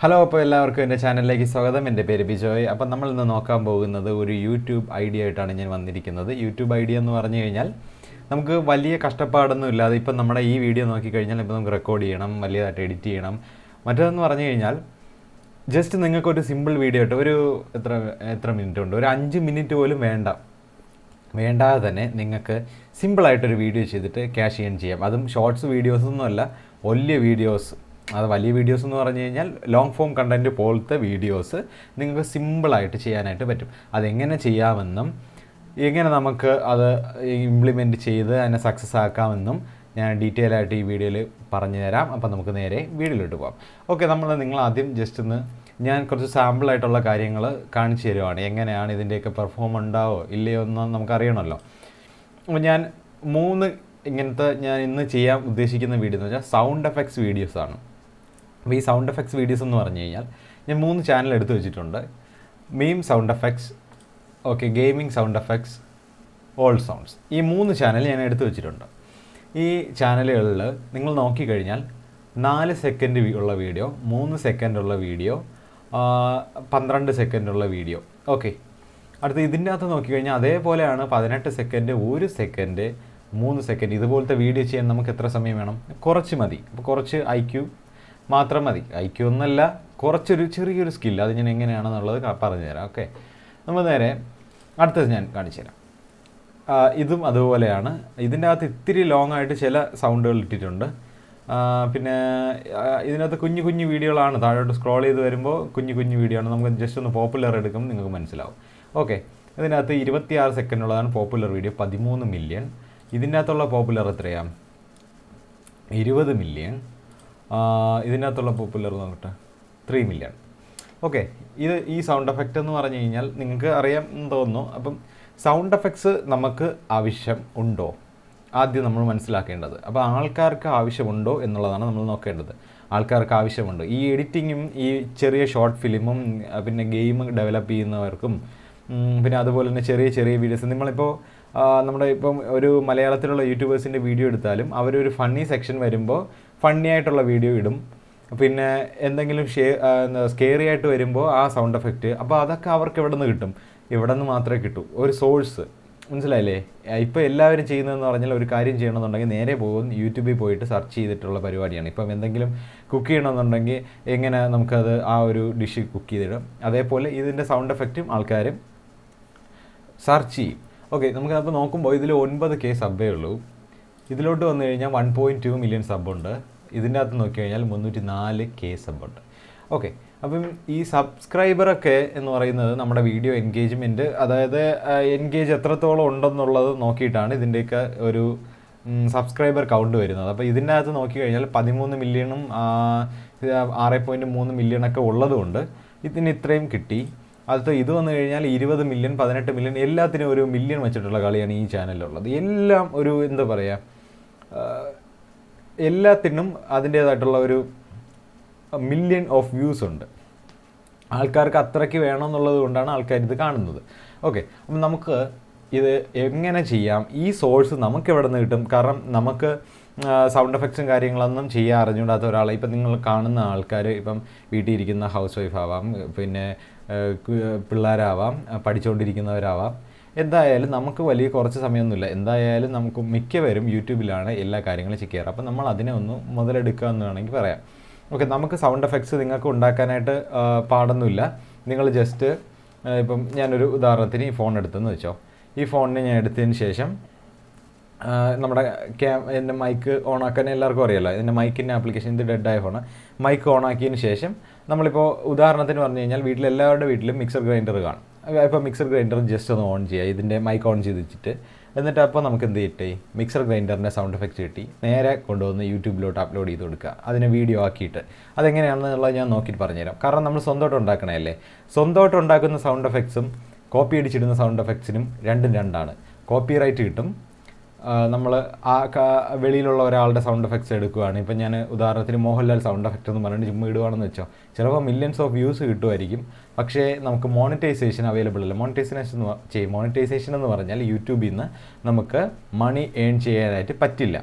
Hello, അപ്പോൾ എല്ലാവർക്കും എൻ്റെ ചാനലിലേക്ക് സ്വാഗതം. എൻ്റെ പേര് ബിജോയ്. അപ്പം നമ്മൾ ഇന്ന് നോക്കാൻ പോകുന്നത് ഒരു യൂട്യൂബ് ഐഡിയ ആയിട്ടാണ് ഞാൻ വന്നിരിക്കുന്നത്. യൂട്യൂബ് ഐഡിയ എന്ന് പറഞ്ഞു കഴിഞ്ഞാൽ നമുക്ക് വലിയ കഷ്ടപ്പാടൊന്നും ഇല്ലാതെ ഇപ്പം നമ്മുടെ ഈ വീഡിയോ നോക്കിക്കഴിഞ്ഞാൽ ഇപ്പോൾ നമുക്ക് റെക്കോർഡ് ചെയ്യണം, വലിയതായിട്ട് എഡിറ്റ് ചെയ്യണം. മറ്റേതെന്ന് പറഞ്ഞു കഴിഞ്ഞാൽ ജസ്റ്റ് നിങ്ങൾക്കൊരു സിമ്പിൾ വീഡിയോ ആയിട്ട് ഒരു എത്ര മിനിറ്റ് ഉണ്ട്, ഒരു 5 മിനിറ്റ് പോലും വേണ്ടാതെ തന്നെ നിങ്ങൾക്ക് സിമ്പിളായിട്ടൊരു വീഡിയോ ചെയ്തിട്ട് ക്യാഷ് ഏൺ ചെയ്യാം. അതും ഷോർട്സ് വീഡിയോസൊന്നുമല്ല, വലിയ വീഡിയോസ്. അത് വലിയ വീഡിയോസ് എന്ന് പറഞ്ഞു കഴിഞ്ഞാൽ ലോങ് ഫോം കണ്ടൻറ്റ് പോലത്തെ വീഡിയോസ് നിങ്ങൾക്ക് സിമ്പിളായിട്ട് ചെയ്യാനായിട്ട് പറ്റും. അതെങ്ങനെ ചെയ്യാമെന്നും എങ്ങനെ നമുക്ക് അത് ഇംപ്ലിമെൻറ്റ് ചെയ്ത് അതിനെ സക്സസ് ആക്കാമെന്നും ഞാൻ ഡീറ്റെയിൽ ആയിട്ട് ഈ വീഡിയോയിൽ പറഞ്ഞു തരാം. അപ്പോൾ നമുക്ക് നേരെ വീഡിയോയിലോട്ട് പോകാം. ഓക്കെ, നിങ്ങൾ ആദ്യം ജസ്റ്റ് ഞാൻ കുറച്ച് സാമ്പിളായിട്ടുള്ള കാര്യങ്ങൾ കാണിച്ചു തരുവാണ്. എങ്ങനെയാണ് ഇതിൻ്റെയൊക്കെ പെർഫോം ഉണ്ടാവോ ഇല്ലയോ എന്ന് നമുക്കറിയണമല്ലോ. അപ്പോൾ ഞാൻ ഇന്ന് ചെയ്യാൻ ഉദ്ദേശിക്കുന്ന വീഡിയോ എന്ന് വെച്ചാൽ സൗണ്ട് എഫക്ട്സ് വീഡിയോസാണ്. അപ്പോൾ ഈ സൗണ്ട് എഫക്ട്സ് വീഡിയോസ് എന്ന് പറഞ്ഞു കഴിഞ്ഞാൽ ഞാൻ 3 ചാനൽ എടുത്തു വെച്ചിട്ടുണ്ട്. Meme sound effects, gaming sound effects, all sounds. ഈ 3 ചാനൽ ഞാൻ എടുത്തു വെച്ചിട്ടുണ്ട്. ഈ ചാനലുകളിൽ നിങ്ങൾ നോക്കിക്കഴിഞ്ഞാൽ 4 സെക്കൻഡ് ഉള്ള വീഡിയോ, 3 സെക്കൻഡ് ഉള്ള വീഡിയോ, 12 സെക്കൻഡ് ഉള്ള വീഡിയോ. അടുത്ത് ഇതിൻ്റെ അകത്ത് നോക്കിക്കഴിഞ്ഞാൽ അതേപോലെയാണ് 18 സെക്കൻഡ്, 1 സെക്കൻഡ്, 3 സെക്കൻഡ്. ഇതുപോലത്തെ വീഡിയോ ചെയ്യാൻ നമുക്ക് എത്ര സമയം വേണം? കുറച്ച് മതി. അപ്പോൾ കുറച്ച് IQ മാത്രം മതി. IQ ഒന്നല്ല, ചെറിയൊരു സ്കിൽ. അത് ഞാൻ എങ്ങനെയാണെന്നുള്ളത് പറഞ്ഞു തരാം. നമ്മൾ നേരെ അടുത്തത് ഞാൻ കാണിച്ചു തരാം. ഇതും അതുപോലെയാണ്. ഇതിൻ്റെ അകത്ത് ഇത്തിരി ലോങ് ആയിട്ട് ചില സൗണ്ടുകൾ ഇട്ടിട്ടുണ്ട്. പിന്നെ ഇതിനകത്ത് കുഞ്ഞു വീഡിയോകളാണ്. താഴോട്ട് സ്ക്രോൾ ചെയ്ത് വരുമ്പോൾ കുഞ്ഞു വീഡിയോ ആണ്. നമുക്ക് ജസ്റ്റ് ഒന്ന് പോപ്പുലർ എടുക്കും, നിങ്ങൾക്ക് മനസ്സിലാവും. ഇതിനകത്ത് 26 സെക്കൻഡ് ഉള്ളതാണ് പോപ്പുലർ വീഡിയോ, 13 മില്യൺ. ഇതിൻ്റെ അകത്തുള്ള പോപ്പുലർ എത്രയാണ്? 20 മില്യൺ. ഇതിനകത്തുള്ള പോപ്പുലർ നോക്കട്ടെ, 3 മില്യൺ. ഈ സൗണ്ട് എഫക്റ്റ് എന്ന് പറഞ്ഞു കഴിഞ്ഞാൽ നിങ്ങൾക്ക് അറിയാം എന്ന് തോന്നുന്നു. അപ്പം സൗണ്ട് എഫക്ട്സ് നമുക്ക് ആവശ്യം ഉണ്ടോ ആദ്യം നമ്മൾ മനസ്സിലാക്കേണ്ടത്. അപ്പോൾ ആൾക്കാർക്ക് ആവശ്യമുണ്ടോ എന്നുള്ളതാണ് നമ്മൾ നോക്കേണ്ടത്. ആൾക്കാർക്ക് ആവശ്യമുണ്ട്. ഈ എഡിറ്റിങ്ങും ഈ ചെറിയ ഷോർട്ട് ഫിലിമും പിന്നെ ഗെയിം ഡെവലപ്പ് ചെയ്യുന്നവർക്കും പിന്നെ അതുപോലെ തന്നെ ചെറിയ വീഡിയോസ്. നമ്മളിപ്പോൾ ഇപ്പം ഒരു മലയാളത്തിലുള്ള യൂട്യൂബേഴ്സിൻ്റെ വീഡിയോ എടുത്താലും അവരൊരു ഫണ്ണി സെക്ഷൻ വരുമ്പോൾ ഫണ്ണി ആയിട്ടുള്ള വീഡിയോ ഇടും. പിന്നെ എന്തെങ്കിലും സ്കെയറി ആയിട്ട് വരുമ്പോൾ ആ സൗണ്ട് എഫക്റ്റ്. അപ്പോൾ അതൊക്കെ അവർക്ക് എവിടെ നിന്ന് കിട്ടും? ഇവിടെ നിന്ന് മാത്രമേ കിട്ടൂ. ഒരു സോഴ്സ്, മനസ്സിലായില്ലേ? ഇപ്പോൾ എല്ലാവരും ചെയ്യുന്നതെന്ന് പറഞ്ഞാൽ ഒരു കാര്യം ചെയ്യണമെന്നുണ്ടെങ്കിൽ നേരെ പോകും യൂട്യൂബിൽ പോയിട്ട് സെർച്ച് ചെയ്തിട്ടുള്ള പരിപാടിയാണ്. ഇപ്പം എന്തെങ്കിലും കുക്ക് ചെയ്യണമെന്നുണ്ടെങ്കിൽ എങ്ങനെ നമുക്കത് ആ ഒരു ഡിഷ് കുക്ക് ചെയ്തിടും. അതേപോലെ ഇതിൻ്റെ സൗണ്ട് എഫക്റ്റും ആൾക്കാരും സെർച്ച് ചെയ്യും. നമുക്കപ്പോൾ നോക്കുമ്പോൾ ഇതിൽ 9K സബ്ബേ ഉള്ളൂ. ഇതിലോട്ട് വന്നു കഴിഞ്ഞാൽ 1.2 മില്യൺ സബ്ബുണ്ട്. ഇതിൻ്റെ അകത്ത് നോക്കിക്കഴിഞ്ഞാൽ 304K സബ്ബുണ്ട്. അപ്പം ഈ സബ്സ്ക്രൈബറൊക്കെ എന്ന് പറയുന്നത് നമ്മുടെ വീഡിയോ എൻഗേജ്മെൻറ്റ്, അതായത് എൻഗേജ് എത്രത്തോളം ഉണ്ടെന്നുള്ളത് നോക്കിയിട്ടാണ് ഇതിൻ്റെയൊക്കെ ഒരു സബ്സ്ക്രൈബർ കൗണ്ട് വരുന്നത്. അപ്പോൾ ഇതിൻ്റെ അകത്ത് നോക്കിക്കഴിഞ്ഞാൽ 13 മില്യണും 6.3 മില്യണൊക്കെ ഉള്ളതുകൊണ്ട് ഇതിന് ഇത്രയും കിട്ടി. അടുത്ത് ഇത് വന്നു കഴിഞ്ഞാൽ 20 മില്യൺ, 18 മില്യൺ, എല്ലാത്തിനും ഒരു മില്യൺ വെച്ചിട്ടുള്ള കളിയാണ് ഈ ചാനലിലുള്ളത്. എല്ലാം ഒരു എന്താ പറയുക, എല്ലാത്തിനും അതിൻ്റേതായിട്ടുള്ള ഒരു മില്യൺ ഓഫ് വ്യൂസ് ഉണ്ട്. ആൾക്കാർക്ക് അത്രയ്ക്ക് വേണമെന്നുള്ളത് കൊണ്ടാണ് ആൾക്കാർ ഇത് കാണുന്നത്. അപ്പം നമുക്ക് ഇത് എങ്ങനെ ചെയ്യാം? ഈ സോഴ്സ് നമുക്ക് എവിടെ നിന്ന് കിട്ടും? കാരണം നമുക്ക് സൗണ്ട് എഫക്ട്സും കാര്യങ്ങളൊന്നും ചെയ്യാൻ അറിഞ്ഞുകൂടാത്ത ഒരാളെ, ഇപ്പം നിങ്ങൾ കാണുന്ന ആൾക്കാർ ഇപ്പം വീട്ടിൽ ഇരിക്കുന്ന ഹൗസ് വൈഫ് ആവാം, പിന്നെ പിള്ളേരാവാം, പഠിച്ചുകൊണ്ടിരിക്കുന്നവരാവാം. എന്തായാലും നമുക്ക് വലിയ കുറച്ച് സമയമൊന്നുമില്ല. എന്തായാലും നമുക്ക് മിക്കവരും യൂട്യൂബിലാണ് എല്ലാ കാര്യങ്ങളും ചെക്ക് ചെയ്യാറ്. അപ്പം നമ്മൾ അതിനെ ഒന്ന് മുതലെടുക്കുക എന്ന് വേണമെങ്കിൽ പറയാം. നമുക്ക് സൗണ്ട് എഫക്ട്സ് നിങ്ങൾക്ക് ഉണ്ടാക്കാനായിട്ട് പാടൊന്നുമില്ല. നിങ്ങൾ ജസ്റ്റ് ഇപ്പം ഞാനൊരു ഉദാഹരണത്തിന് ഈ ഫോൺ എടുത്തെന്ന് വെച്ചോ. ഈ ഫോണിനെ ഞാൻ എടുത്തതിന് ശേഷം നമ്മുടെ എൻ്റെ മൈക്ക് ഓണാക്കാൻ എല്ലാവർക്കും അറിയാമല്ലോ. ഇതിൻ്റെ മൈക്കിൻ്റെ ആപ്ലിക്കേഷൻ, ഇത് ഡെഡായ ഫോണ്. മൈക്ക് ഓണാക്കിയതിന് ശേഷം നമ്മളിപ്പോൾ ഉദാഹരണത്തിന് പറഞ്ഞു കഴിഞ്ഞാൽ എല്ലാവരുടെ വീട്ടിലും മിക്സർ ഗ്രൈൻഡർ കാണും. ഇപ്പോൾ മിക്സർ ഗ്രൈൻഡർ ജസ്റ്റ് ഒന്ന് ഓൺ ചെയ്യുക, ഇതിൻ്റെ മൈക്ക് ഓൺ ചെയ്ത് വെച്ചിട്ട്. എന്നിട്ട് അപ്പോൾ നമുക്ക് എന്ത് കിട്ടി? മിക്സർ ഗ്രൈൻഡറിൻ്റെ സൗണ്ട് എഫക്റ്റ് കിട്ടി. നേരെ കൊണ്ടുവന്ന് യൂട്യൂബിലോട്ട് അപ്ലോഡ് ചെയ്ത് കൊടുക്കുക, അതിനെ വീഡിയോ ആക്കിയിട്ട്. അതെങ്ങനെയാണെന്നുള്ളത് ഞാൻ നോക്കിയിട്ട് പറഞ്ഞുതരാം. കാരണം നമ്മൾ സ്വന്തമായിട്ട് ഉണ്ടാക്കണമല്ലേ. സ്വന്തമായിട്ട് ഉണ്ടാക്കുന്ന സൗണ്ട് എഫക്ട്സും കോപ്പി അടിച്ചിടുന്ന സൗണ്ട് എഫക്ട്സിനും രണ്ടും രണ്ടാണ്. കോപ്പി റൈറ്റ് കിട്ടും. നമ്മൾ വെളിയിലുള്ള ഒരാളുടെ സൗണ്ട് എഫക്ട്സ് എടുക്കുകയാണ്. ഇപ്പം ഞാൻ ഉദാഹരണത്തിന് മോഹൻലാൽ സൗണ്ട് എഫക്റ്റ് എന്ന് പറഞ്ഞിട്ട് ചുമ്മാ ഇടുകയാണെന്ന് വെച്ചോ, ചിലപ്പോൾ മില്യൺസ് ഓഫ് വ്യൂസ് കിട്ടുമായിരിക്കും. പക്ഷേ നമുക്ക് മോണിറ്റൈസേഷൻ അവൈലബിൾ അല്ല. മോണിറ്റൈസേഷൻ എന്ന് പറഞ്ഞാൽ യൂട്യൂബിൽ നിന്ന് നമുക്ക് മണി ഏൺ ചെയ്യാനായിട്ട് പറ്റില്ല.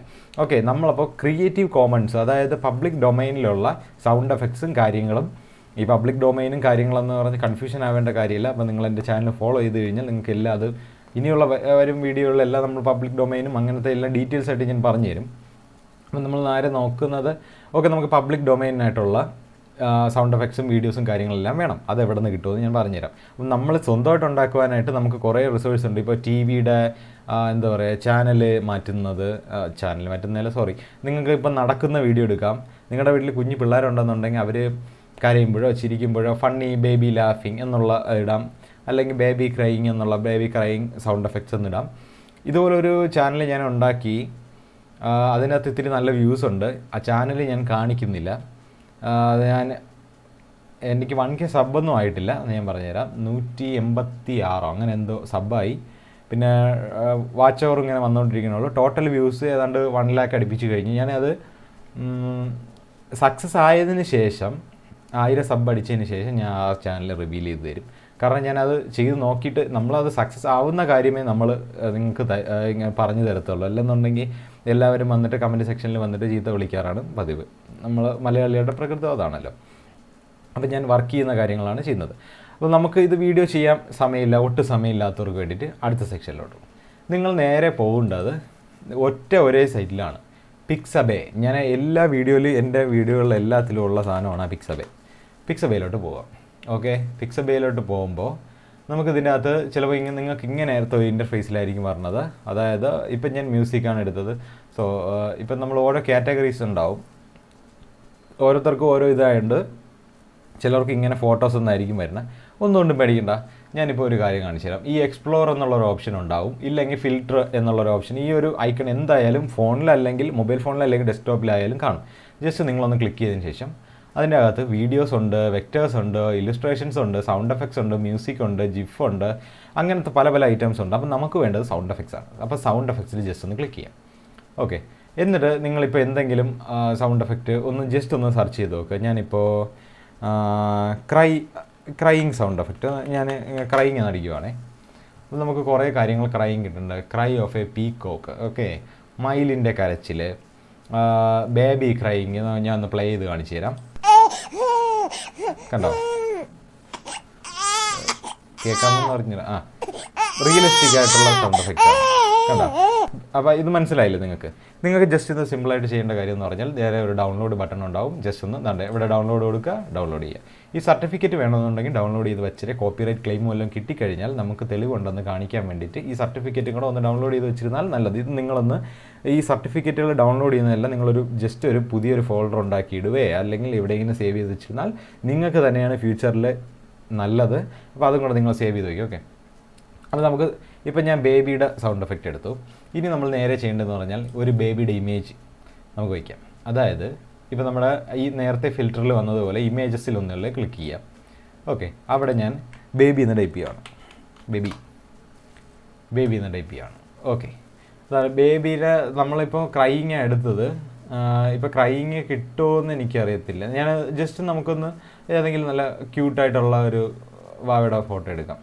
നമ്മളപ്പോൾ ക്രിയേറ്റീവ് കോമൺസ്, അതായത് പബ്ലിക് ഡൊമൈനിലുള്ള സൗണ്ട് എഫക്ട്സും കാര്യങ്ങളും ഈ പബ്ലിക് ഡൊമൈനും കാര്യങ്ങളെന്ന് പറഞ്ഞ് കൺഫ്യൂഷൻ ആവേണ്ട കാര്യമില്ല. അപ്പോൾ നിങ്ങൾ എൻ്റെ ചാനൽ ഫോളോ ചെയ്ത് കഴിഞ്ഞാൽ നിങ്ങൾക്ക് എല്ലാം അത് ഇനിയുള്ള വരും വീഡിയോകളിലെല്ലാം നമ്മൾ പബ്ലിക് ഡൊമൈനും അങ്ങനത്തെ എല്ലാം ഡീറ്റെയിൽസ് ആയിട്ട് ഞാൻ പറഞ്ഞു തരും. അപ്പം നമ്മൾ നേരെ നോക്കുന്നത് നമുക്ക് പബ്ലിക് ഡൊമൈനായിട്ടുള്ള സൗണ്ട് എഫക്ട്സും വീഡിയോസും കാര്യങ്ങളെല്ലാം വേണം. അത് എവിടെ നിന്ന് കിട്ടുമെന്ന് ഞാൻ പറഞ്ഞുതരാം. അപ്പം നമ്മൾ സ്വന്തമായിട്ട് ഉണ്ടാക്കുവാനായിട്ട് നമുക്ക് കുറേ റിസോഴ്സ് ഉണ്ട്. ഇപ്പോൾ ടി വിയുടെ എന്താ പറയുക ചാനൽ മാറ്റുന്നതില്ല നിങ്ങൾക്ക് ഇപ്പം നടക്കുന്ന വീഡിയോ എടുക്കാം. നിങ്ങളുടെ വീട്ടിൽ കുഞ്ഞു പിള്ളേരുണ്ടെന്നുണ്ടെങ്കിൽ അവർ കരയുമ്പോഴോ ചിരിക്കുമ്പോഴോ ഫണ്ണി ബേബി ലാഫിങ് എന്നുള്ള ഇടാം, അല്ലെങ്കിൽ ബേബി ക്രൈയിങ് സൗണ്ട് എഫക്ട്സ് എന്നിടാം. ഇതുപോലൊരു ചാനൽ ഞാൻ ഉണ്ടാക്കി. അതിനകത്ത് ഇത്തിരി നല്ല വ്യൂസ് ഉണ്ട്. ആ ചാനൽ ഞാൻ കാണിക്കുന്നില്ല. എനിക്ക് 1K സബ്ബൊന്നും ആയിട്ടില്ല എന്ന് ഞാൻ പറഞ്ഞുതരാം. 186 അങ്ങനെ എന്തോ സബ്ബായി. പിന്നെ വാച്ച് ഓവർ ഇങ്ങനെ വന്നുകൊണ്ടിരിക്കണുള്ളൂ. ടോട്ടൽ വ്യൂസ് ഏതാണ്ട് 1 lakh അടുപ്പിച്ച് കഴിഞ്ഞ്. ഞാനത് സക്സസ് ആയതിന് ശേഷം 1000 സബ് അടിച്ചതിന് ശേഷം ഞാൻ ആ ചാനൽ റിവീൽ ചെയ്ത് തരും. കാരണം ഞാനത് ചെയ്ത് നോക്കിയിട്ട് നമ്മളത് സക്സസ് ആവുന്ന കാര്യമേ നമ്മൾ നിങ്ങൾക്ക് ഇങ്ങനെ പറഞ്ഞു തരത്തുള്ളൂ. അല്ലെന്നുണ്ടെങ്കിൽ എല്ലാവരും വന്നിട്ട് കമൻറ്റ് സെക്ഷനിൽ വന്നിട്ട് ചീത്ത വിളിക്കാറാണ് പതിവ്. നമ്മൾ മലയാളികളുടെ പ്രകൃതം അതാണല്ലോ. അപ്പോൾ ഞാൻ വർക്ക് ചെയ്യുന്ന കാര്യങ്ങളാണ് ചെയ്യുന്നത്. അപ്പോൾ നമുക്ക് ഇത് വീഡിയോ ചെയ്യാൻ ഒട്ടും സമയമില്ലാത്തവർക്ക് വേണ്ടിയിട്ട് അടുത്ത സെക്ഷനിലോട്ട് നിങ്ങൾ നേരെ പോകേണ്ടത് ഒരേ സൈറ്റിലാണ്. പിക്സബേ. ഞാൻ എല്ലാ എൻ്റെ വീഡിയോകളിൽ എല്ലാത്തിലും ഉള്ള സാധനമാണ് ആ പിക്സബേയിലോട്ട് പോകാം. ഓക്കെ, പിക്സബേയിലോട്ട് പോകുമ്പോൾ നമുക്കിതിൻ്റെ അകത്ത് ചിലപ്പോൾ നിങ്ങൾക്ക് ഇങ്ങനെ നേരത്തെ ഒരു ഇൻ്റർഫേസിലായിരിക്കും പറഞ്ഞത്. അതായത് ഇപ്പം ഞാൻ മ്യൂസിക്കാണ് എടുത്തത്. സോ ഇപ്പം നമ്മൾ ഓരോ കാറ്റഗറീസ് ഉണ്ടാവും. ഓരോരുത്തർക്കും ഓരോ ഇതായതുകൊണ്ട് ചിലർക്ക് ഇങ്ങനെ ഫോട്ടോസ് ഒന്നായിരിക്കും വരുന്നത്. ഒന്നുകൊണ്ടും പേടിക്കണ്ട. ഞാനിപ്പോൾ ഒരു കാര്യം കാണിച്ചു തരാം. ഈ എക്സ്പ്ലോർ എന്നുള്ളൊരു ഓപ്ഷൻ ഉണ്ടാവും, ഇല്ലെങ്കിൽ ഫിൽറ്റർ എന്നുള്ളൊരു ഓപ്ഷൻ. ഈ ഒരു ഐക്കൺ എന്തായാലും ഫോണിലല്ലെങ്കിൽ മൊബൈൽ ഫോണിലല്ലെങ്കിൽ ഡെസ്ക്ടോപ്പിലായാലും കാണും. ജസ്റ്റ് നിങ്ങളൊന്ന് ക്ലിക്ക് ചെയ്തതിന് ശേഷം അതിൻ്റെ അകത്ത് വീഡിയോസ് ഉണ്ട്, വെക്റ്റേഴ്സ് ഉണ്ട്, ഇല്ലുസ്ട്രേഷൻസ് ഉണ്ട്, സൗണ്ട് എഫക്ട്സ് ഉണ്ട്, മ്യൂസിക് ഉണ്ട്, ജിഫ് ഉണ്ട്, അങ്ങനത്തെ പല ഐറ്റംസ് ഉണ്ട്. അപ്പം നമുക്ക് വേണ്ടത് സൗണ്ട് എഫക്ട്സ് ആണ്. അപ്പോൾ സൗണ്ട് എഫക്ട്സിൽ ജസ്റ്റ് ഒന്ന് ക്ലിക്ക് ചെയ്യാം. ഓക്കെ, എന്നിട്ട് നിങ്ങളിപ്പോൾ എന്തെങ്കിലും സൗണ്ട് എഫക്റ്റ് ജസ്റ്റ് ഒന്ന് സെർച്ച് ചെയ്ത് നോക്കുക. ഞാനിപ്പോൾ ക്രൈയിങ് സൗണ്ട് എഫക്റ്റ് ഞാൻ ക്രൈയിങ് എന്നടിക്കുവാണേ. അപ്പോൾ നമുക്ക് കുറേ കാര്യങ്ങൾ ക്രൈയിങ് കിട്ടുന്നുണ്ട്. Cry of a peacock, okay, മയിലിൻ്റെ കരച്ചിൽ, ബേബി ക്രൈയിങ്. ഞാൻ ഒന്ന് പ്ലേ ചെയ്ത് കാണിച്ചു തരാം. കണ്ടോ, കേൾക്കാമെന്ന് പറഞ്ഞില്ല. റിയലിസ്റ്റിക് ആയിട്ടുള്ള സൗണ്ട് എഫക്റ്റ് ആണ്. കണ്ടോ? അപ്പോൾ ഇത് മനസ്സിലായില്ലേ നിങ്ങൾക്ക് ജസ്റ്റ് ഇത് സിമ്പിളായിട്ട് ചെയ്യേണ്ട കാര്യം എന്ന് പറഞ്ഞാൽ നേരെ ഒരു ഡൗൺലോഡ് ബട്ടൺ ഉണ്ടാവും. ജസ്റ്റ് ഒന്ന് ഇവിടെ ഡൗൺലോഡ് കൊടുക്കുക, ഡൗൺലോഡ് ചെയ്യുക. ഈ സർട്ടിഫിക്കറ്റ് വേണമെന്നുണ്ടെങ്കിൽ ഡൗൺലോഡ് ചെയ്ത് വെച്ചിട്ട് കോപ്പിറൈറ്റ് ക്ലെയിം വല്ലതും കിട്ടിക്കഴിഞ്ഞാൽ നമുക്ക് തെളിവുണ്ടെന്ന് കാണിക്കാൻ വേണ്ടിയിട്ട് ഈ സർട്ടിഫിക്കറ്റും കൂടെ ഒന്ന് ഡൗൺലോഡ് ചെയ്ത് വെച്ചിരുന്നാൽ നല്ലത്. ഇത് നിങ്ങളൊന്ന് ഈ സർട്ടിഫിക്കറ്റുകൾ ഡൗൺലോഡ് ചെയ്യുന്നതല്ല, നിങ്ങളൊരു ജസ്റ്റ് ഒരു പുതിയൊരു ഫോൾഡർ ഉണ്ടാക്കി ഇടുകയോ അല്ലെങ്കിൽ എവിടെയെങ്കിലും സേവ് ചെയ്ത് വെച്ചിരുന്നാൽ നിങ്ങൾക്ക് തന്നെയാണ് ഫ്യൂച്ചറിൽ നല്ലത്. അപ്പോൾ അതും കൂടെ നിങ്ങൾ സേവ് ചെയ്ത് വയ്ക്കും. ഓക്കെ, അപ്പോൾ നമുക്ക് ഇപ്പം ഞാൻ ബേബിയുടെ സൗണ്ട് എഫക്റ്റ് എടുത്തു. ഇനി നമ്മൾ നേരെ ചെയ്യേണ്ടതെന്ന് പറഞ്ഞാൽ ഒരു ബേബിയുടെ ഇമേജ് നമുക്ക് വയ്ക്കാം. അതായത് ഇപ്പോൾ നമ്മുടെ ഈ നേരത്തെ ഫിൽറ്ററിൽ വന്നതുപോലെ ഇമേജസിൽ ഒന്നുകളിൽ ക്ലിക്ക് ചെയ്യാം. ഓക്കെ, അവിടെ ഞാൻ ബേബി എന്ന് ടൈപ്പ് ചെയ്യുകയാണ്. ബേബി എന്ന് ടൈപ്പ് ചെയ്യുകയാണ്. ഓക്കെ, അതാണ് ബേബിയുടെ നമ്മളിപ്പോൾ ക്രൈയിങ്ങാണ് എടുത്തത്. ഇപ്പോൾ ക്രൈയിങ് കിട്ടുമോയെന്ന് എനിക്കറിയത്തില്ല. ഞാൻ ജസ്റ്റ് നമുക്കൊന്ന് ഏതെങ്കിലും നല്ല ക്യൂട്ടായിട്ടുള്ള ഒരു വാവയുടെ ഫോട്ടോ എടുക്കാം.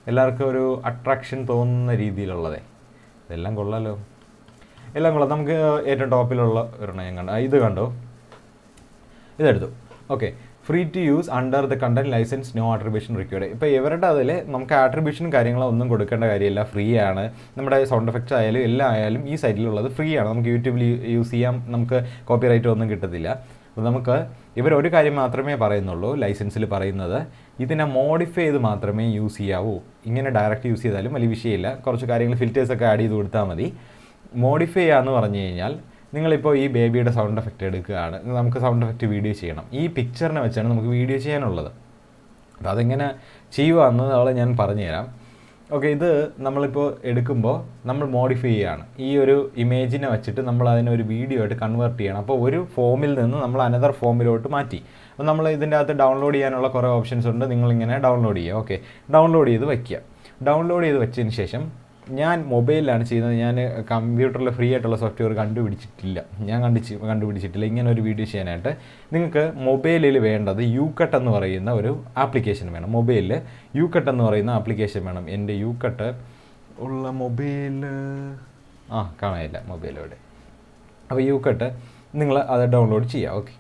എല്ലാവർക്കും ഒരു അട്രാക്ഷൻ തോന്നുന്ന രീതിയിലുള്ളതേ. ഇതെല്ലാം കൊള്ളാമല്ലോ, എല്ലാം കൊള്ളാം. നമുക്ക് ഏറ്റവും ടോപ്പിലുള്ള ഒരെണ്ണം ഞാൻ ഇത് കണ്ടോ, ഇതെടുത്തു. Okay, free to use under the content license, no attribution required. ഇപ്പോൾ ഇവരുടെ അതിൽ നമുക്ക് ആട്രിബ്യൂഷനും കാര്യങ്ങളോ ഒന്നും കൊടുക്കേണ്ട കാര്യമില്ല, ഫ്രീ ആണ്. നമ്മുടെ സൗണ്ട് എഫക്ട്സ് ആയാലും എല്ലാം ആയാലും ഈ സൈറ്റിലുള്ളത് ഫ്രീ ആണ്. നമുക്ക് യൂട്യൂബിൽ യൂസ് ചെയ്യാം, നമുക്ക് കോപ്പിറൈറ്റ് ഒന്നും കിട്ടത്തില്ല. അപ്പോൾ നമുക്ക് ഇവരൊരു കാര്യം മാത്രമേ പറയുന്നുള്ളൂ ലൈസൻസിൽ പറയുന്നത്, ഇതിനെ മോഡിഫൈ ചെയ്ത് മാത്രമേ യൂസ് ചെയ്യാവൂ. ഇങ്ങനെ ഡയറക്റ്റ് യൂസ് ചെയ്താലും വലിയ വിഷയമില്ല, കുറച്ച് കാര്യങ്ങൾ ഫിൽറ്റേഴ്സൊക്കെ ആഡ് ചെയ്ത് കൊടുത്താൽ മതി. മോഡിഫൈ ചെയ്യാന്ന് പറഞ്ഞു കഴിഞ്ഞാൽ നിങ്ങളിപ്പോൾ ഈ ബേബിയുടെ സൗണ്ട് എഫക്റ്റ് എടുക്കുകയാണ്, നമുക്ക് സൗണ്ട് എഫക്റ്റ് വീഡിയോ ചെയ്യണം. ഈ പിക്ചറിനെ വെച്ചാണ് നമുക്ക് വീഡിയോ ചെയ്യാനുള്ളത്. അപ്പോൾ അതെങ്ങനെ ചെയ്യുക എന്നത് ഞാൻ പറഞ്ഞുതരാം. ഓക്കെ, ഇത് നമ്മളിപ്പോൾ എടുക്കുമ്പോൾ നമ്മൾ മോഡിഫൈ ചെയ്യുകയാണ്. ഈ ഒരു ഇമേജിനെ വെച്ചിട്ട് നമ്മൾ അതിനൊരു വീഡിയോ ആയിട്ട് കൺവേർട്ട് ചെയ്യണം. അപ്പോൾ ഒരു ഫോമിൽ നിന്ന് നമ്മൾ അനദർ ഫോമിലോട്ട് മാറ്റി. അപ്പോൾ നമ്മൾ ഇതിൻ്റെ അകത്ത് ഡൗൺലോഡ് ചെയ്യാനുള്ള കുറേ ഓപ്ഷൻസ് ഉണ്ട്. നിങ്ങളിങ്ങനെ ഡൗൺലോഡ് ചെയ്യുക. ഓക്കെ, ഡൗൺലോഡ് ചെയ്ത് വയ്ക്കുക. ഡൗൺലോഡ് ചെയ്ത് വെച്ചതിന് ശേഷം ഞാൻ മൊബൈലിലാണ് ചെയ്യുന്നത്. ഞാൻ കമ്പ്യൂട്ടറിൽ ഫ്രീ ആയിട്ടുള്ള സോഫ്റ്റ്വെയർ കണ്ടുപിടിച്ചിട്ടില്ല ഇങ്ങനെ ഒരു വീഡിയോ ചെയ്യാനായിട്ട്. നിങ്ങൾക്ക് മൊബൈലിൽ വേണ്ടത് യൂകട്ട് എന്ന് പറയുന്ന ഒരു ആപ്ലിക്കേഷൻ വേണം. മൊബൈലിൽ യൂകട്ട് എന്ന് പറയുന്ന ആപ്ലിക്കേഷൻ വേണം. എൻ്റെ യൂകട്ട് ഉള്ള മൊബൈൽ കാണാനില്ല മൊബൈലോടെ. അപ്പോൾ യൂകട്ട് നിങ്ങൾ അത് ഡൗൺലോഡ് ചെയ്യുക. ഓക്കെ,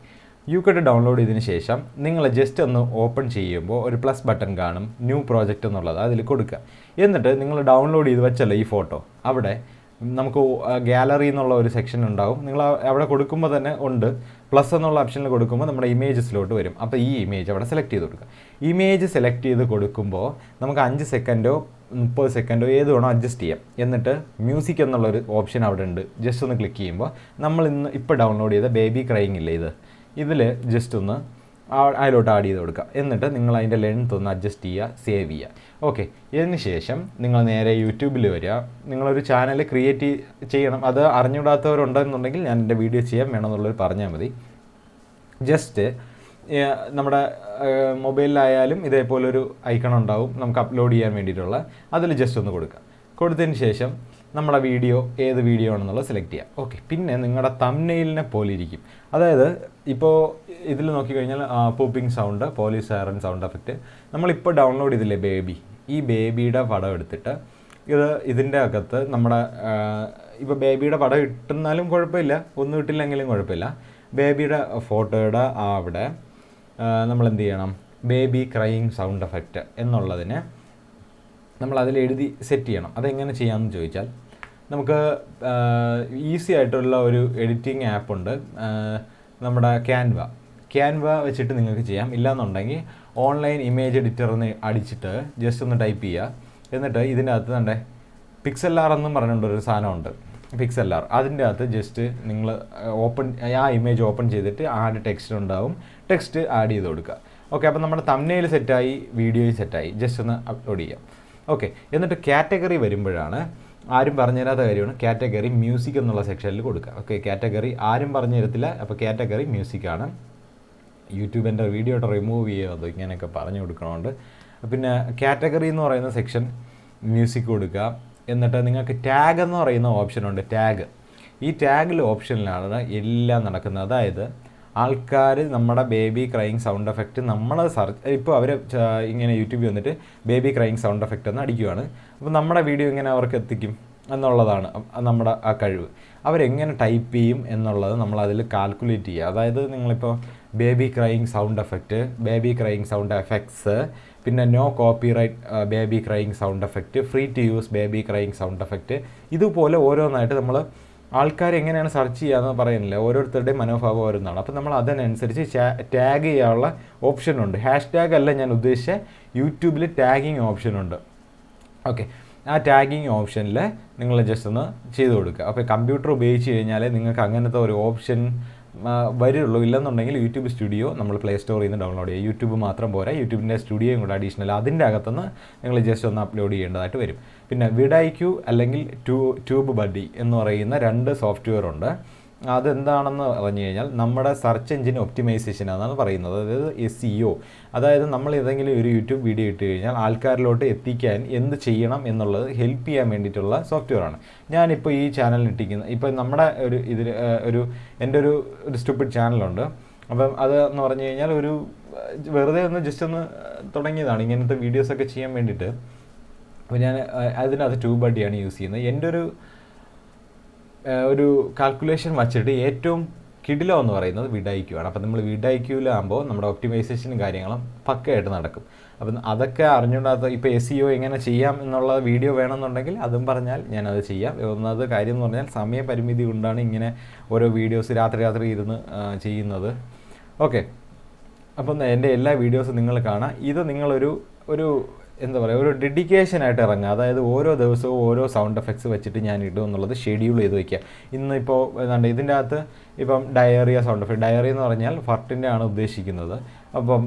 യു കട്ട് ഡൗൺലോഡ് ചെയ്തതിന് ശേഷം നിങ്ങൾ ജസ്റ്റ് ഒന്ന് ഓപ്പൺ ചെയ്യുമ്പോൾ ഒരു പ്ലസ് ബട്ടൺ കാണും, ന്യൂ പ്രോജക്റ്റ് എന്നുള്ളത്, അതിൽ കൊടുക്കുക. എന്നിട്ട് നിങ്ങൾ ഡൗൺലോഡ് ചെയ്ത് വെച്ചല്ലോ ഈ ഫോട്ടോ, അവിടെ നമുക്ക് ഗാലറി എന്നുള്ള ഒരു സെക്ഷൻ ഉണ്ടാവും. നിങ്ങൾ അവിടെ കൊടുക്കുമ്പോൾ തന്നെ ഉണ്ട്, പ്ലസ് എന്നുള്ള ഓപ്ഷനിൽ കൊടുക്കുമ്പോൾ നമ്മുടെ ഇമേജസിലോട്ട് വരും. അപ്പോൾ ഈ ഇമേജ് അവിടെ സെലക്ട് ചെയ്ത് കൊടുക്കുക. ഇമേജ് സെലക്ട് ചെയ്ത് കൊടുക്കുമ്പോൾ നമുക്ക് 5 സെക്കൻഡോ 30 സെക്കൻഡോ ഏത് വേണോ അഡ്ജസ്റ്റ് ചെയ്യാം. എന്നിട്ട് മ്യൂസിക് എന്നുള്ളൊരു ഓപ്ഷൻ അവിടെ ഉണ്ട്. ജസ്റ്റ് ഒന്ന് ക്ലിക്ക് ചെയ്യുമ്പോൾ നമ്മൾ ഇപ്പോൾ ഡൗൺലോഡ് ചെയ്ത ബേബി ക്രൈയിങ് ഇല്ലേ, ഇതിൽ ജസ്റ്റ് ഒന്ന് അതിലോട്ട് ആഡ് ചെയ്ത് കൊടുക്കുക. എന്നിട്ട് നിങ്ങൾ അതിൻ്റെ ലെങ്ത് ഒന്ന് അഡ്ജസ്റ്റ് ചെയ്യുക, സേവ് ചെയ്യുക. ഓക്കെ, ഇതിന് ശേഷം നിങ്ങൾ നേരെ യൂട്യൂബിൽ വരിക. നിങ്ങളൊരു ചാനൽ ക്രിയേറ്റ് ചെയ്യണം. അത് അറിഞ്ഞുകൂടാത്തവരുണ്ടെന്നുണ്ടെങ്കിൽ ഞാൻ എൻ്റെ വീഡിയോ ചെയ്യാൻ വേണമെന്നുള്ളത് പറഞ്ഞാൽ മതി. ജസ്റ്റ് നമ്മുടെ മൊബൈലിലായാലും ഇതേപോലൊരു ഐക്കൺ ഉണ്ടാവും നമുക്ക് അപ്ലോഡ് ചെയ്യാൻ വേണ്ടിയിട്ടുള്ള, അതിൽ ജസ്റ്റ് ഒന്ന് കൊടുക്കുക. കൊടുത്തതിന് ശേഷം നമ്മുടെ വീഡിയോ ഏത് വീഡിയോ ആണെന്നുള്ളത് സെലക്ട് ചെയ്യാം. ഓക്കെ, പിന്നെ നിങ്ങളുടെ തംബ്നെയിലിനെ പോലെ ഇരിക്കും. അതായത് ഇപ്പോൾ ഇതിൽ നോക്കിക്കഴിഞ്ഞാൽ pooping sound, police siren sound effect, നമ്മളിപ്പോൾ ഡൗൺലോഡ് ചെയ്തില്ലേ ബേബി, ഈ ബേബിയുടെ പടം എടുത്തിട്ട് ഇതിൻ്റെ അകത്ത് നമ്മുടെ ഇപ്പോൾ ബേബിയുടെ പടം ഇട്ടുന്നാലും കുഴപ്പമില്ല, ഒന്നും ഇട്ടില്ലെങ്കിലും കുഴപ്പമില്ല. ബേബിയുടെ ഫോട്ടോയുടെ അവിടെ നമ്മൾ എന്ത് ചെയ്യണം, ബേബി ക്രൈയിങ് സൗണ്ട് എഫക്റ്റ് എന്നുള്ളതിനെ നമ്മൾ അതിൽ എഴുതി സെറ്റ് ചെയ്യണം. അതെങ്ങനെ ചെയ്യാമെന്ന് ചോദിച്ചാൽ, നമുക്ക് ഈസി ആയിട്ടുള്ള ഒരു എഡിറ്റിംഗ് ആപ്പുണ്ട്, നമ്മുടെ ക്യാൻവ വെച്ചിട്ട് നിങ്ങൾക്ക് ചെയ്യാം. ഇല്ലയെന്നുണ്ടെങ്കിൽ ഓൺലൈൻ ഇമേജ് എഡിറ്റർ എന്ന് അടിച്ചിട്ട് ജസ്റ്റ് ഒന്ന് ടൈപ്പ് ചെയ്യുക. എന്നിട്ട് ഇതിൻ്റെ അകത്ത് തന്നെ പിക്സെല്ലാർ എന്നും പറഞ്ഞുകൊണ്ടൊരു സാധനമുണ്ട്, പിക്സെല്ലാർ. അതിൻ്റെ അകത്ത് ജസ്റ്റ് നിങ്ങൾ ആ ഇമേജ് ഓപ്പൺ ചെയ്തിട്ട് ആഡ് ടെക്സ്റ്റ് ഉണ്ടാവും, ടെക്സ്റ്റ് ആഡ് ചെയ്ത് കൊടുക്കുക. ഓക്കെ, അപ്പോൾ നമ്മുടെ തംബ്നെയിൽ സെറ്റായി, വീഡിയോയും സെറ്റായി. ജസ്റ്റ് ഒന്ന് അപ്ലോഡ് ചെയ്യാം. ഓക്കെ, എന്നിട്ട് കാറ്റഗറി വരുമ്പോഴാണ്, ആരും പറഞ്ഞു തരാത്ത കാര്യമാണ്, കാറ്റഗറി മ്യൂസിക് എന്നുള്ള സെക്ഷനിൽ കൊടുക്കുക. ഓക്കെ, കാറ്റഗറി ആരും പറഞ്ഞു തരത്തില്ല, അപ്പോൾ കാറ്റഗറി മ്യൂസിക്കാണ്. യൂട്യൂബിൻ്റെ വീഡിയോ റിമൂവ് ചെയ്യുക, ഇങ്ങനെയൊക്കെ പറഞ്ഞു കൊടുക്കണമുണ്ട്. പിന്നെ കാറ്റഗറി എന്ന് പറയുന്ന സെക്ഷൻ മ്യൂസിക് കൊടുക്കുക. എന്നിട്ട് നിങ്ങൾക്ക് ടാഗ് എന്ന് പറയുന്ന ഓപ്ഷനുണ്ട്, ടാഗ്. ഈ ടാഗിൽ ഓപ്ഷനിലാണ് എല്ലാം നടക്കുന്നത്. അതായത് ആൾക്കാർ നമ്മുടെ ബേബി ക്രൈയിങ് സൗണ്ട് എഫക്റ്റ് നമ്മൾ ഇപ്പോൾ അവർ ഇങ്ങനെ യൂട്യൂബിൽ വന്നിട്ട് ബേബി ക്രൈയിങ് സൗണ്ട് എഫക്റ്റ് എന്ന് അടിക്കുകയാണ്. അപ്പോൾ നമ്മുടെ വീഡിയോ ഇങ്ങനെ അവർക്ക് എത്തിക്കും എന്നുള്ളതാണ് നമ്മുടെ ആ കഴിവ്. അവരെങ്ങനെ ടൈപ്പ് ചെയ്യും എന്നുള്ളത് നമ്മൾ അതിൽ കാൽക്കുലേറ്റ് ചെയ്യുക. അതായത് നിങ്ങളിപ്പോൾ baby crying sound effect, baby crying sound effects, പിന്നെ no copyright baby crying sound effect, free to use baby crying sound effect, ഇതുപോലെ ഓരോന്നായിട്ട് നമ്മൾ ആൾക്കാർ എങ്ങനെയാണ് സെർച്ച് ചെയ്യാമെന്ന് പറയുന്നില്ല, ഓരോരുത്തരുടെയും മനോഭാവം ഓരോന്നാണ്. അപ്പോൾ നമ്മൾ അതിനനുസരിച്ച് ടാഗ് ചെയ്യാനുള്ള ഓപ്ഷനുണ്ട്. #, അല്ല ഞാൻ ഉദ്ദേശിച്ച യൂട്യൂബിൽ ടാഗിങ് ഓപ്ഷനുണ്ട്. ഓക്കെ, ആ ടാഗിങ് ഓപ്ഷനിൽ നിങ്ങൾ ജസ്റ്റ് ഒന്ന് ചെയ്ത് കൊടുക്കുക. അപ്പോൾ കമ്പ്യൂട്ടർ ഉപയോഗിച്ച് കഴിഞ്ഞാൽ നിങ്ങൾക്ക് അങ്ങനത്തെ ഒരു ഓപ്ഷൻ വരുള്ളൂ. ഇല്ലെന്നുണ്ടെങ്കിൽ യൂട്യൂബ് സ്റ്റുഡിയോ നമ്മൾ പ്ലേ സ്റ്റോറിൽ നിന്ന് ഡൗൺലോഡ് ചെയ്യുക. യൂട്യൂബ് മാത്രം പോരാ, യൂട്യൂബിൻ്റെ സ്റ്റുഡിയോയും കൂടെ അഡീഷണൽ, അതിൻ്റെ അകത്തുനിന്ന് നിങ്ങൾ ജസ്റ്റ് ഒന്ന് അപ്ലോഡ് ചെയ്യേണ്ടതായിട്ട് വരും. പിന്നെ വിഡൈക്യൂ അല്ലെങ്കിൽ ട്യൂബ് ബഡി എന്ന് പറയുന്ന 2 സോഫ്റ്റ്വെയർ ഉണ്ട്. അതെന്താണെന്ന് പറഞ്ഞു കഴിഞ്ഞാൽ നമ്മുടെ സെർച്ച് എഞ്ചിൻ ഒപ്റ്റിമൈസേഷൻ എന്നാണ് പറയുന്നത്. അതായത് SEO, അതായത് നമ്മൾ ഏതെങ്കിലും ഒരു യൂട്യൂബ് വീഡിയോ ഇട്ട് കഴിഞ്ഞാൽ ആൾക്കാരിലോട്ട് എത്തിക്കാൻ എന്ത് ചെയ്യണം എന്നുള്ളത് ഹെൽപ്പ് ചെയ്യാൻ വേണ്ടിയിട്ടുള്ള സോഫ്റ്റ്വെയറാണ്. ഞാനിപ്പോൾ ഈ ചാനലിൽ ഇട്ടിരിക്കുന്ന, ഇപ്പോൾ നമ്മുടെ എൻ്റെ ഒരു സ്റ്റുപ്പിഡ് ചാനലുണ്ട്. അപ്പം അത് എന്ന് പറഞ്ഞു കഴിഞ്ഞാൽ വെറുതെ ഒന്ന് ജസ്റ്റ് ഒന്ന് തുടങ്ങിയതാണ് ഇങ്ങനത്തെ വീഡിയോസൊക്കെ ചെയ്യാൻ വേണ്ടിയിട്ട്. അപ്പോൾ ഞാൻ അതിനകത്ത് ട്യൂബ് ബഡിയാണ് യൂസ് ചെയ്യുന്നത്. എൻ്റെ ഒരു കാൽക്കുലേഷൻ വച്ചിട്ട് ഏറ്റവും കിടിലോ എന്ന് പറയുന്നത് വിഡൈക്യൂ ആണ്. അപ്പോൾ നമ്മൾ വിഡൈക്യൂലാകുമ്പോൾ നമ്മുടെ ഒപ്റ്റിമൈസേഷനും കാര്യങ്ങളും പക്കയായിട്ട് നടക്കും. അപ്പം അതൊക്കെ അറിഞ്ഞുകൊണ്ടാത്ത ഇപ്പോൾ SEO എങ്ങനെ ചെയ്യാം എന്നുള്ള വീഡിയോ വേണമെന്നുണ്ടെങ്കിൽ അതും പറഞ്ഞാൽ ഞാനത് ചെയ്യാം. ഒന്നത് കാര്യം എന്ന് പറഞ്ഞാൽ സമയപരിമിതി കൊണ്ടാണ് ഇങ്ങനെ ഓരോ വീഡിയോസ് രാത്രി ഇരുന്ന് ചെയ്യുന്നത്. ഓക്കെ, അപ്പം എൻ്റെ എല്ലാ വീഡിയോസും നിങ്ങൾ കാണാം. ഇത് നിങ്ങളൊരു എന്താ പറയുക, ഒരു ഡെഡിക്കേഷനായിട്ട് ഇറങ്ങുക. അതായത് ഓരോ ദിവസവും ഓരോ സൗണ്ട് എഫക്ട്സ് വെച്ചിട്ട് ഞാൻ ഇടും എന്നുള്ളത് ഷെഡ്യൂൾ ചെയ്ത് വയ്ക്കുക. ഇന്നിപ്പോൾ ഏതാണ്ട് ഇതിൻ്റെ അകത്ത് ഇപ്പം ഡയറിയ സൗണ്ട് എഫക്റ്റ്, ഡയറി എന്ന് പറഞ്ഞാൽ ഫർട്ടിൻ്റെ ആണ് ഉദ്ദേശിക്കുന്നത്. അപ്പം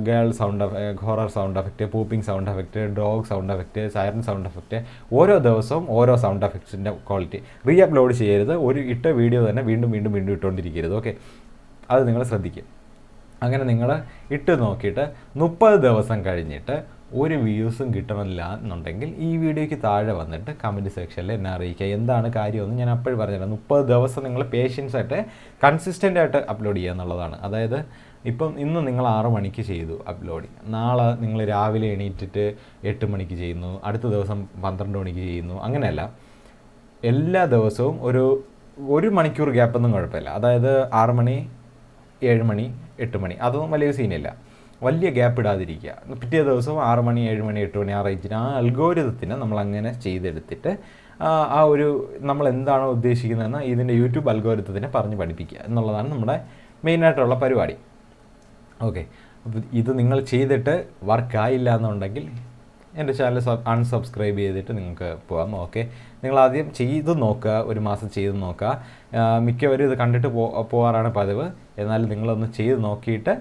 girl sound horror sound effect, pooping sound effect, dog sound effect, siren sound effect, ഓരോ ദിവസവും ഓരോ സൗണ്ട് എഫക്ട്സിൻ്റെ ക്വാളിറ്റി. അപ്ലോഡ് ചെയ്യരുത്, ഒരു ഇട്ട വീഡിയോ തന്നെ വീണ്ടും ഇട്ടുകൊണ്ടിരിക്കരുത്. ഓക്കെ, അത് നിങ്ങൾ ശ്രദ്ധിക്കുക. അങ്ങനെ നിങ്ങൾ ഇട്ട് നോക്കിയിട്ട് 30 ദിവസം കഴിഞ്ഞിട്ട് ഒരു വ്യൂസും കിട്ടണില്ല എന്നുണ്ടെങ്കിൽ ഈ വീഡിയോയ്ക്ക് താഴെ വന്നിട്ട് കമൻറ്റ് സെക്ഷനിൽ എന്നെ അറിയിക്കുക. എന്താണ് കാര്യമെന്ന് ഞാൻ അപ്പോഴും പറഞ്ഞുതരാം. 30 ദിവസം നിങ്ങൾ പേഷ്യൻസായിട്ട് കൺസിസ്റ്റൻ്റ് ആയിട്ട് അപ്ലോഡ് ചെയ്യുക എന്നുള്ളതാണ്. അതായത് ഇപ്പം ഇന്ന് നിങ്ങൾ 6 മണിക്ക് ചെയ്തു അപ്ലോഡിങ്, നാളെ നിങ്ങൾ രാവിലെ എണീറ്റിട്ട് 8 മണിക്ക് ചെയ്യുന്നു, അടുത്ത ദിവസം 12 മണിക്ക് ചെയ്യുന്നു. അങ്ങനെയല്ല, എല്ലാ ദിവസവും ഒരു മണിക്കൂർ ഗ്യാപ്പൊന്നും കുഴപ്പമില്ല. അതായത് 6 മണി 7 മണി 8 മണി, അതൊന്നും വലിയ സീനില്ല. വലിയ ഗ്യാപ്പ് ഇടാതിരിക്കുക. പിറ്റേ ദിവസം 6 മണി 7 മണി 8 മണി ആ റേഞ്ചിന് ആ അൽഗോരിതത്തിന് നമ്മളങ്ങനെ ചെയ്തെടുത്തിട്ട് ആ ഒരു നമ്മൾ എന്താണോ ഉദ്ദേശിക്കുന്നതെന്ന് ഇതിൻ്റെ യൂട്യൂബ് അൽഗോരിതത്തിനെ പറഞ്ഞ് പഠിപ്പിക്കുക എന്നുള്ളതാണ് നമ്മുടെ മെയിനായിട്ടുള്ള പരിപാടി. ഓക്കെ, അപ്പോൾ ഇത് നിങ്ങൾ ചെയ്തിട്ട് വർക്കായില്ല എന്നുണ്ടെങ്കിൽ എൻ്റെ ചാനൽ അൺസബ്സ്ക്രൈബ് ചെയ്തിട്ട് നിങ്ങൾക്ക് പോകാം. ഓക്കെ, നിങ്ങളാദ്യം ചെയ്ത് നോക്കുക, ഒരു മാസം ചെയ്ത് നോക്കുക. മിക്കവരും ഇത് കണ്ടിട്ട് പോകാറാണ് പതിവ്. എന്നാലും നിങ്ങളൊന്ന് ചെയ്ത് നോക്കിയിട്ട്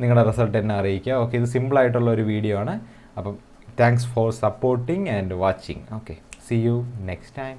നിങ്ങളുടെ റിസൾട്ട് എന്നെ അറിയിക്കുക. ഓക്കെ, ഇത് സിമ്പിളായിട്ടുള്ള ഒരു വീഡിയോ ആണ്. അപ്പം thanks for supporting and watching. Okay, see you next time.